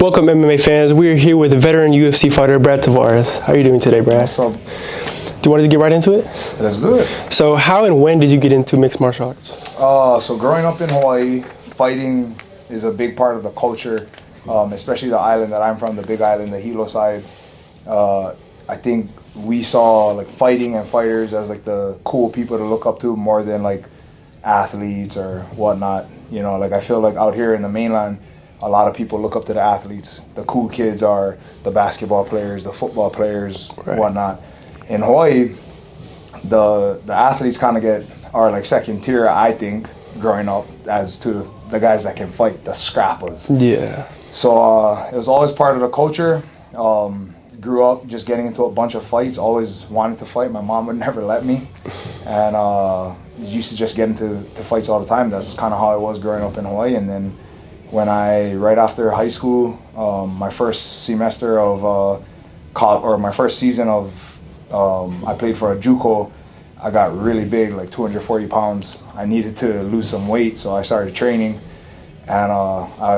Welcome, MMA fans. We're here with veteran UFC fighter Brad Tavares. How are you doing today, Brad? What's up? Do you want to get right into it? Let's do it. So, how and when did you get into mixed martial arts? So growing up in Hawaii, fighting is a big part of the culture, especially the island that I'm from, the Big Island, the Hilo side. I think we saw like fighting and fighters as like the cool people to look up to more than like athletes or whatnot. You know, like I feel like out here in the mainland, a lot of people look up to the athletes. The cool kids are the basketball players, the football players, right, whatnot. In Hawaii, the athletes kind of are like second tier, I think, growing up as to the guys that can fight, the scrappers. Yeah. So it was always part of the culture. Grew up just getting into a bunch of fights, always wanted to fight. My mom would never let me. And used to just get into fights all the time. That's kind of how I was growing up in Hawaii. And then when right after high school, my first semester of my first season of, I played for a JUCO. I got really big, like 240 pounds. I needed to lose some weight, so I started training. And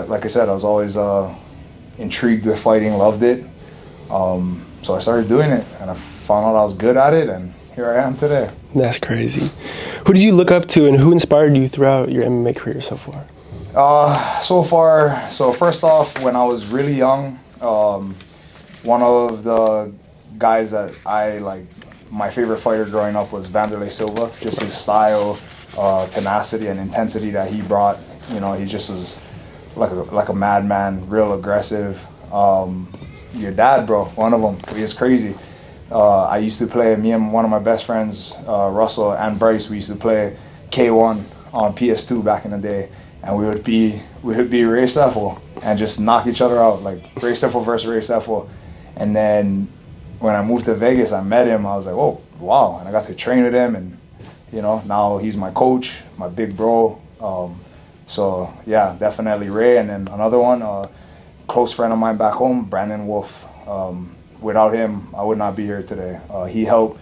like I said, I was always intrigued with fighting, loved it. So I started doing it, and I found out I was good at it, and here I am today. That's crazy. Who did you look up to, and who inspired you throughout your MMA career so far? So first off, when I was really young, one of the guys that my favorite fighter growing up was Vanderlei Silva. Just his style, tenacity, and intensity that he brought. You know, he just was like a madman, real aggressive. Your dad, bro, one of them, he is crazy. I used to play, me and one of my best friends, Russell and Bryce, we used to play K1 on PS2 back in the day. And we would be Ray Seffel and just knock each other out, like Ray Seffel versus Ray Seffel. And then when I moved to Vegas, I met him. I was like, oh, wow. And I got to train with him. And, you know, now he's my coach, my big bro. So, yeah, definitely Ray. And then another one, close friend of mine back home, Brandon Wolf. Without him, I would not be here today. He helped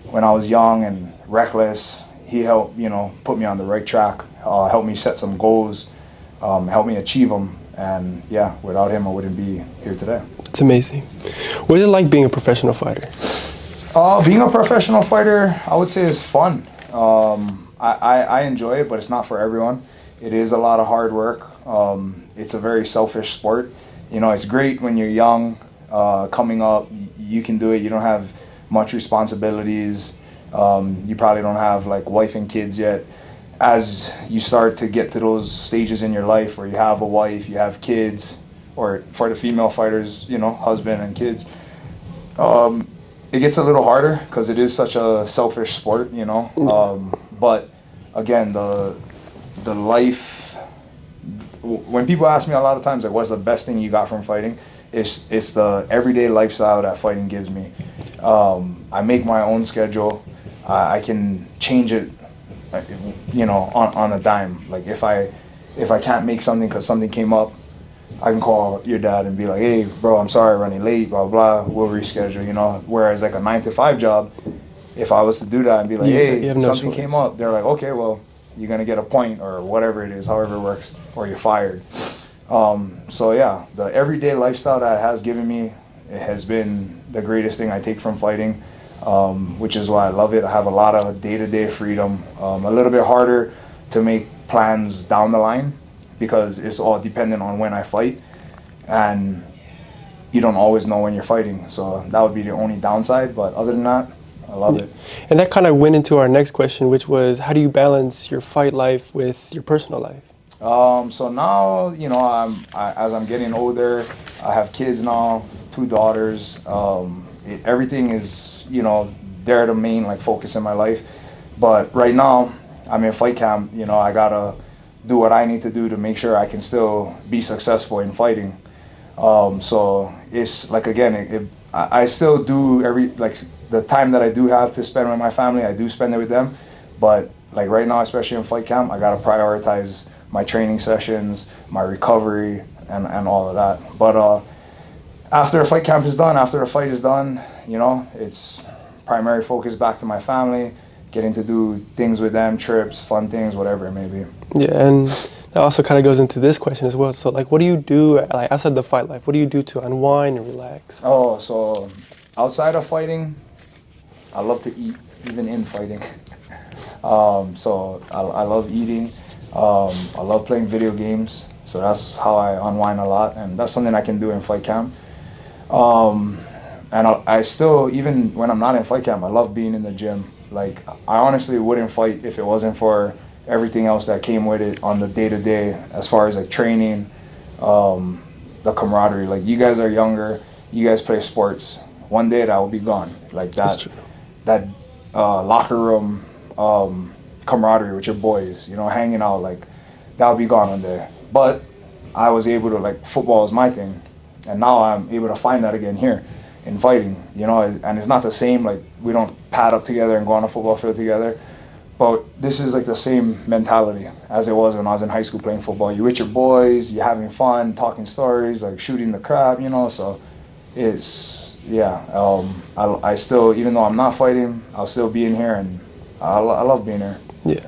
when I was young and reckless. He helped, you know, put me on the right track, helped me set some goals, helped me achieve them. And yeah, without him, I wouldn't be here today. It's amazing. What is it like being a professional fighter? Being a professional fighter, I would say is fun. I enjoy it, but it's not for everyone. It is a lot of hard work. It's a very selfish sport. You know, it's great when you're young, coming up, you can do it. You don't have much responsibilities. You probably don't have like wife and kids yet. As you start to get to those stages in your life where you have a wife, you have kids, or for the female fighters, you know, husband and kids, it gets a little harder because it is such a selfish sport, you know. But again, the life, when people ask me a lot of times, like, what's the best thing you got from fighting? It's the everyday lifestyle that fighting gives me. I make my own schedule. I can change it, you know, on a dime. Like if I can't make something because something came up, I can call your dad and be like, hey, bro, I'm sorry, running late, blah, blah, we'll reschedule, you know. Whereas like a 9-to-5 job, if I was to do that and be like, hey, something came up, they're like, okay, well, you're going to get a point or whatever it is, however it works, or you're fired. So yeah, the everyday lifestyle that it has given me, it has been the greatest thing I take from fighting. Which is why I love it. I have a lot of day-to-day freedom. A little bit harder to make plans down the line because it's all dependent on when I fight, and you don't always know when you're fighting. So that would be the only downside. But other than that, I love it. And that kind of went into our next question, which was, how do you balance your fight life with your personal life? So now, you know, as I'm getting older, I have kids now, 2 daughters. Everything is, you know, they're the main like focus in my life. But right now, I'm in fight camp. You know, I gotta do what I need to do to make sure I can still be successful in fighting. So it's like, again, I still do the time that I do have to spend with my family, I do spend it with them. But like right now, especially in fight camp, I gotta prioritize my training sessions, my recovery, and all of that. But after the fight camp is done, after the fight is done, you know, it's primary focus back to my family, getting to do things with them, trips, fun things, whatever it may be. Yeah, and that also kind of goes into this question as well. So, like, what do you do, like, outside the fight life? What do you do to unwind and relax? Oh, so outside of fighting, I love to eat, even in fighting. So I love eating. I love playing video games. So that's how I unwind a lot, and that's something I can do in fight camp. And I still, even when I'm not in fight camp, I love being in the gym. Like, I honestly wouldn't fight if it wasn't for everything else that came with it on the day-to-day, as far as like training, the camaraderie. Like, you guys are younger, you guys play sports. One day that will be gone. Like that locker room camaraderie with your boys, you know, hanging out, like, that'll be gone one day. But I was able to, like, football is my thing, and now I'm able to find that again here in fighting, you know. And it's not the same, like, we don't pad up together and go on a football field together, but this is like the same mentality as it was when I was in high school playing football. You're with your boys, you're having fun, talking stories, like shooting the crap, you know. So it's, yeah, I still, even though I'm not fighting, I'll still be in here, and I love being here. Yeah.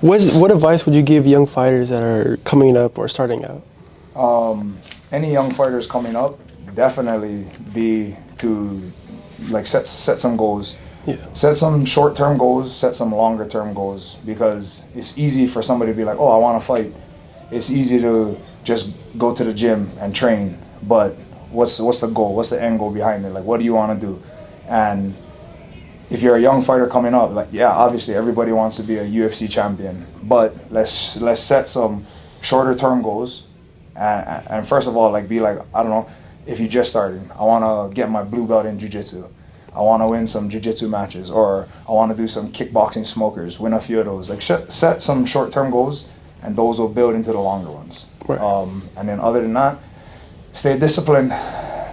What advice would you give young fighters that are coming up or starting out? Any young fighters coming up, definitely be to, like, set some goals. Yeah. Set some short-term goals, set some longer-term goals, because it's easy for somebody to be like, oh, I want to fight. It's easy to just go to the gym and train, but what's the goal? What's the end goal behind it? Like, what do you want to do? And if you're a young fighter coming up, like, yeah, obviously everybody wants to be a UFC champion, but let's set some shorter term goals, and first of all, like, be like, I don't know, if you just started, I want to get my blue belt in Jiu-Jitsu, I want to win some Jiu-Jitsu matches, or I want to do some kickboxing smokers, win a few of those. Like, set some short term goals, and those will build into the longer ones. Right. And then other than that, stay disciplined.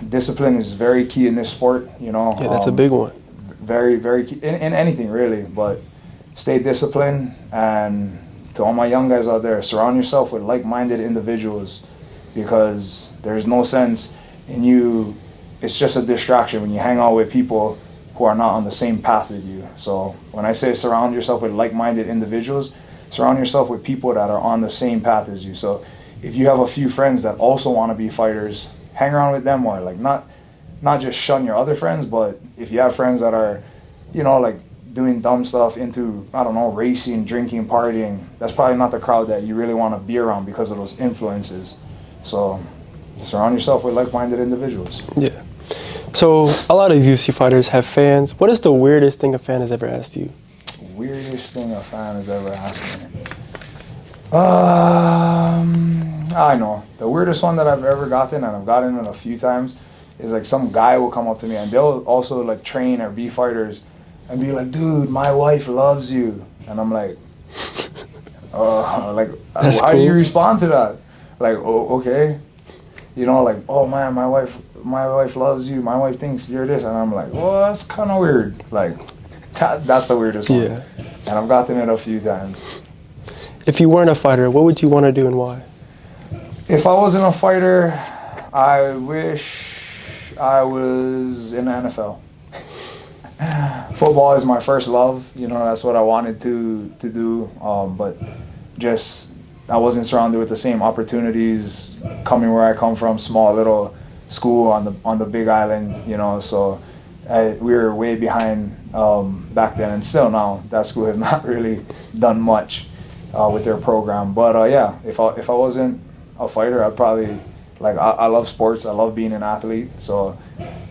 Discipline is very key in this sport, you know. Yeah, that's a big one. Very, very key in anything, really. But stay disciplined, and to all my young guys out there, surround yourself with like-minded individuals, because there's no sense in you. It's just a distraction when you hang out with people who are not on the same path with you. So when I say surround yourself with like-minded individuals, surround yourself with people that are on the same path as you. So if you have a few friends that also want to be fighters, hang around with them more. Like, not just shun your other friends, but if you have friends that are, you know, like, doing dumb stuff, into, I don't know, racing, drinking, partying, that's probably not the crowd that you really want to be around because of those influences. So surround yourself with like-minded individuals. Yeah. So a lot of UFC fighters have fans. What is the weirdest thing a fan has ever asked you? Weirdest thing a fan has ever asked me? I know. The weirdest one that I've ever gotten, and I've gotten it a few times, is like some guy will come up to me, and they'll also like train or be fighters, and be like, dude, my wife loves you. And I'm like, like, That's how cool. do you respond to that? Like, oh, okay. You know, like, oh man, my wife loves you. My wife thinks you're this. And I'm like, well, that's kind of weird. Like, that's the weirdest one. Yeah. And I've gotten it a few times. If you weren't a fighter, what would you want to do and why? If I wasn't a fighter, I wish I was in the NFL. Football is my first love. You know, that's what I wanted to do. But just, I wasn't surrounded with the same opportunities coming where I come from, small little school on the Big Island. You know, so we were way behind back then, and still now that school has not really done much with their program. But yeah, if I wasn't a fighter, I'd probably, like, I love sports. I love being an athlete. So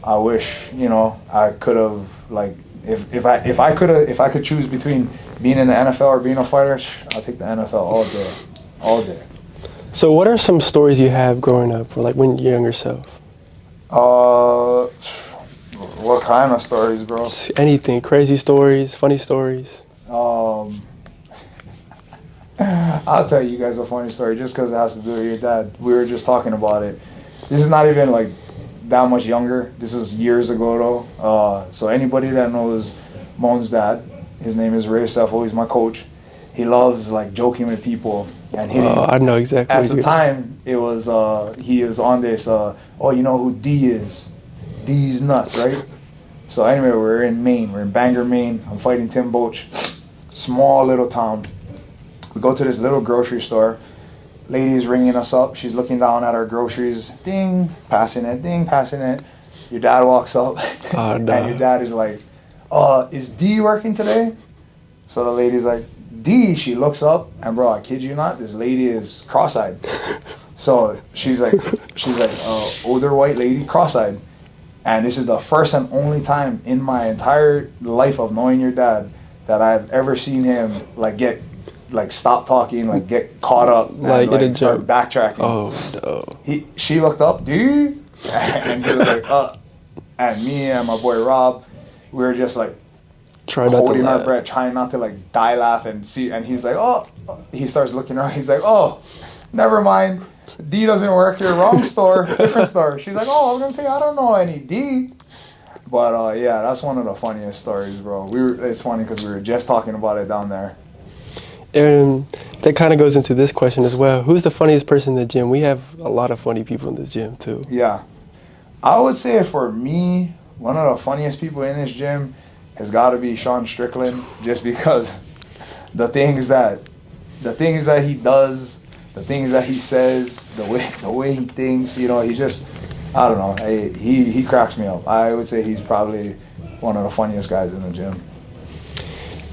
I wish, you know, I could have, like, if I could choose between being in the NFL or being a fighter, I'll take the NFL all day. So what are some stories you have growing up, or like when you're younger self? What kind of stories, bro? Anything, crazy stories, funny stories. I'll tell you guys a funny story just because it has to do with your dad. We were just talking about it. This is not even like that much younger. This was years ago though. So anybody that knows Moan's dad, his name is Ray Seffel. He's my coach. He loves like joking with people and hitting. I know exactly. At the time, it was he was on this. Oh, you know who D is? D's nuts, right? So anyway, we're in Maine. We're in Bangor, Maine. I'm fighting Tim Boach. Small little town. We go to this little grocery store. Lady's ringing us up. She's looking down at our groceries. Ding, passing it. Ding, passing it. Your dad walks up. Oh, no. And your dad is like, is D working today? So the lady's like, D. She looks up, and bro, I kid you not, this lady is cross-eyed. So she's like, older white lady, cross-eyed. And this is the first and only time in my entire life of knowing your dad that I've ever seen him stop talking, get caught up, and start backtracking. Oh no. She looked up, dude, and he was like, and me and my boy Rob, we were just like holding our breath, trying not to die laugh and see. And he's like, oh, he starts looking around. He's like, oh, never mind. D doesn't work here. Wrong store, different store. She's like, oh, I was gonna say I don't know any D. But yeah, that's one of the funniest stories, bro. It's funny because we were just talking about it down there. And that kind of goes into this question as well. Who's the funniest person in the gym? We have a lot of funny people in the gym too. Yeah, I would say for me, one of the funniest people in this gym has got to be Sean Strickland, just because the things that he does, the things that he says, the way he thinks, he just, I don't know, he cracks me up. I would say he's probably one of the funniest guys in the gym.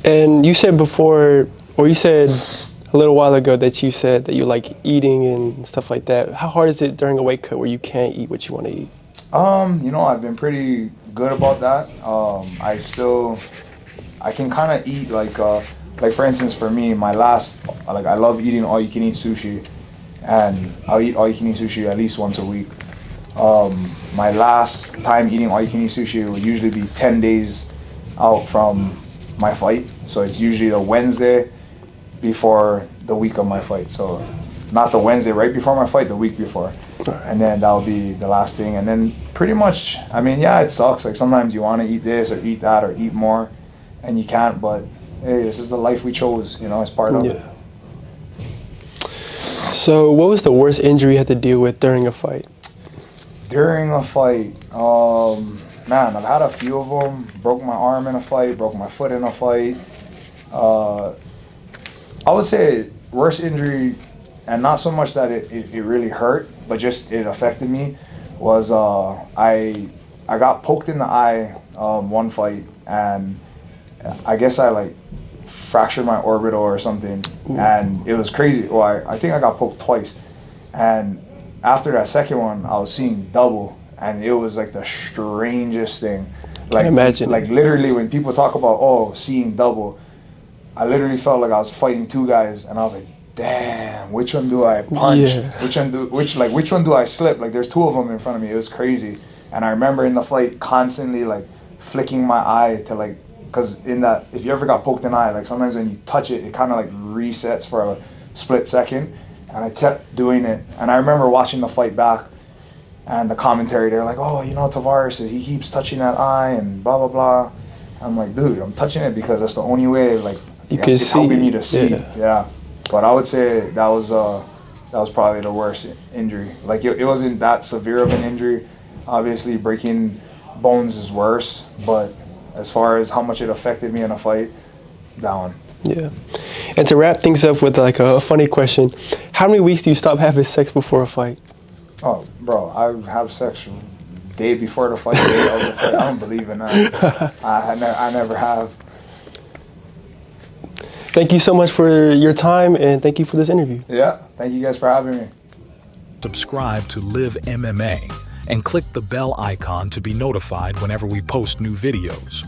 And you said before, or you said a little while ago that you said that you like eating and stuff like that. How hard is it during a weight cut where you can't eat what you want to eat? I've been pretty good about that. I can kind of eat like for instance, for me, I love eating all you can eat sushi, and I'll eat all you can eat sushi at least once a week. My last time eating all you can eat sushi would usually be 10 days out from my fight. So it's usually the Wednesday before the week of my fight. So not the Wednesday right before my fight, the week before. And then that'll be the last thing. And then pretty much, it sucks. Like sometimes you want to eat this or eat that or eat more and you can't, but hey, this is the life we chose, it's part of it. So what was the worst injury you had to deal with during a fight? During a fight, man, I've had a few of them. Broke my arm in a fight, broke my foot in a fight. I would say worst injury, and not so much that it really hurt, but just it affected me, was I got poked in the eye one fight, and I guess I fractured my orbital or something. Ooh. And it was crazy. Well, I think I got poked twice, and after that second one, I was seeing double, and it was the strangest thing. I imagine. Literally, when people talk about seeing double, I literally felt like I was fighting two guys, and I was like, damn, which one do I punch? Yeah. Which one do I slip? There's two of them in front of me. It was crazy, and I remember in the fight constantly flicking my eye to because if you ever got poked in the eye, sometimes when you touch it, it kind of resets for a split second. And I kept doing it. And I remember watching the fight back, and the commentary, they're like, oh, Tavares, he keeps touching that eye and blah, blah, blah. I'm like, dude, I'm touching it because that's the only way, it's helping me to see. Yeah. But I would say that was probably the worst injury. It wasn't that severe of an injury. Obviously, breaking bones is worse, but as far as how much it affected me in a fight, that one. Yeah. And to wrap things up with a funny question, how many weeks do you stop having sex before a fight? Oh, bro, I have sex day before the fight, day of the fight. I don't believe in that. I never have. Thank you so much for your time, and thank you for this interview. Yeah, thank you guys for having me. Subscribe to Live MMA and click the bell icon to be notified whenever we post new videos.